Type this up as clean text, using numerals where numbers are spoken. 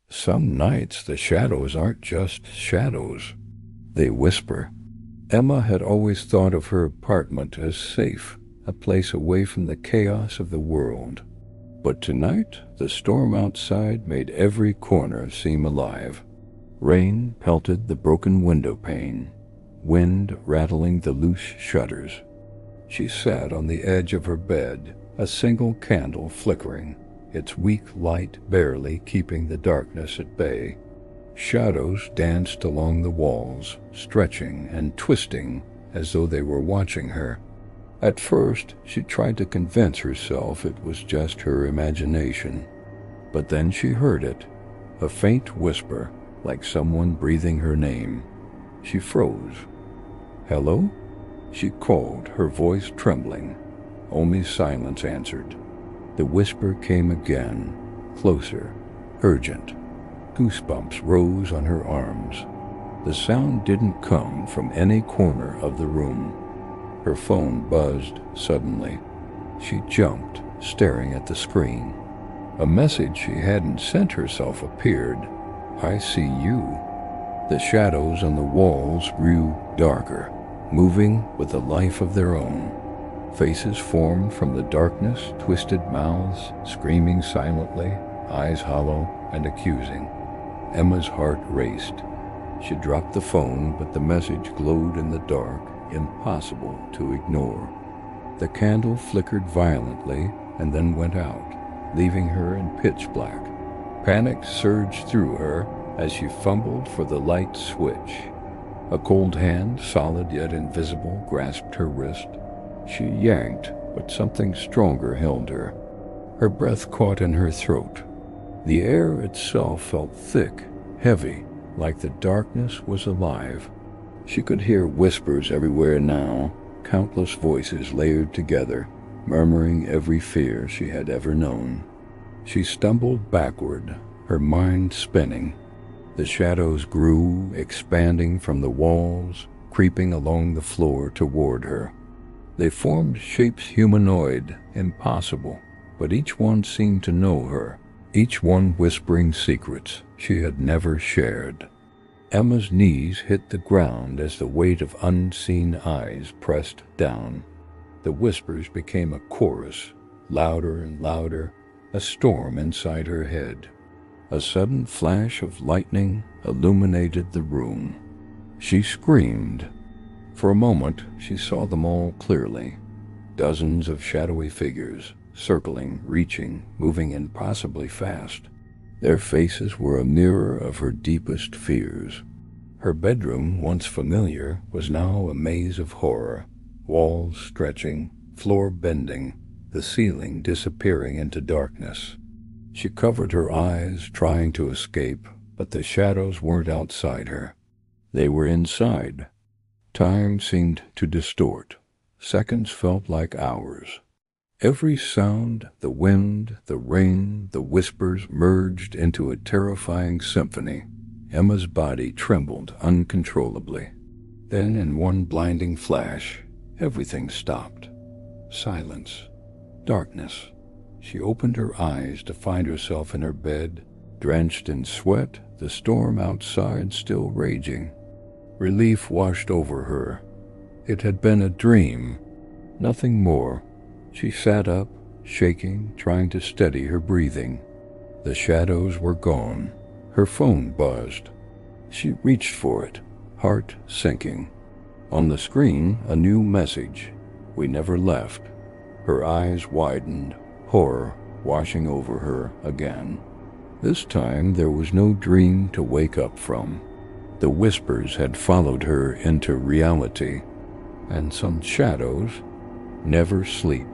Some nights the shadows aren't just shadows. They whisper. Emma had always thought of her apartment as safe, a place away from the chaos of the world. But tonight, the storm outside made every corner seem alive. Rain pelted the broken window pane, wind rattling the loose shutters. She sat on the edge of her bed, a single candle flickering, its weak light barely keeping the darkness at bay. Shadows danced along the walls, stretching and twisting as though they were watching her. At first, she tried to convince herself it was just her imagination. But then she heard it, a faint whisper, like someone breathing her name. She froze. "Hello?" She called, her voice trembling. Only silence answered. The whisper came again, closer, urgent. Goosebumps rose on her arms. The sound didn't come from any corner of the room. Her phone buzzed suddenly. She jumped, staring at the screen. A message she hadn't sent herself appeared. "I see you." The shadows on the walls grew darker, moving with a life of their own. Faces formed from the darkness, twisted mouths, screaming silently, eyes hollow and accusing. Emma's heart raced. She dropped the phone, but the message glowed in the dark, impossible to ignore. The candle flickered violently and then went out, leaving her in pitch black. Panic surged through her as she fumbled for the light switch. A cold hand, solid yet invisible, grasped her wrist. She yanked, but something stronger held her. Her breath caught in her throat. The air itself felt thick, heavy, like the darkness was alive. She could hear whispers everywhere now, countless voices layered together, murmuring every fear she had ever known. She stumbled backward, her mind spinning. The shadows grew, expanding from the walls, creeping along the floor toward her. They formed shapes humanoid, impossible, but each one seemed to know her, each one whispering secrets she had never shared. Emma's knees hit the ground as the weight of unseen eyes pressed down. The whispers became a chorus, louder and louder, a storm inside her head. A sudden flash of lightning illuminated the room. She screamed. For a moment, she saw them all clearly. Dozens of shadowy figures, circling, reaching, moving impossibly fast. Their faces were a mirror of her deepest fears. Her bedroom, once familiar, was now a maze of horror. Walls stretching, floor bending, the ceiling disappearing into darkness. She covered her eyes, trying to escape, but the shadows weren't outside her. They were inside. Time seemed to distort. Seconds felt like hours. Every sound, the wind, the rain, the whispers merged into a terrifying symphony. Emma's body trembled uncontrollably. Then, in one blinding flash, everything stopped. Silence. Darkness. She opened her eyes to find herself in her bed, drenched in sweat, the storm outside still raging. Relief washed over her. It had been a dream, nothing more. She sat up, shaking, trying to steady her breathing. The shadows were gone. Her phone buzzed. She reached for it, heart sinking. On the screen, a new message. "We never left." Her eyes widened, horror washing over her again. This time there was no dream to wake up from. The whispers had followed her into reality, and some shadows never sleep.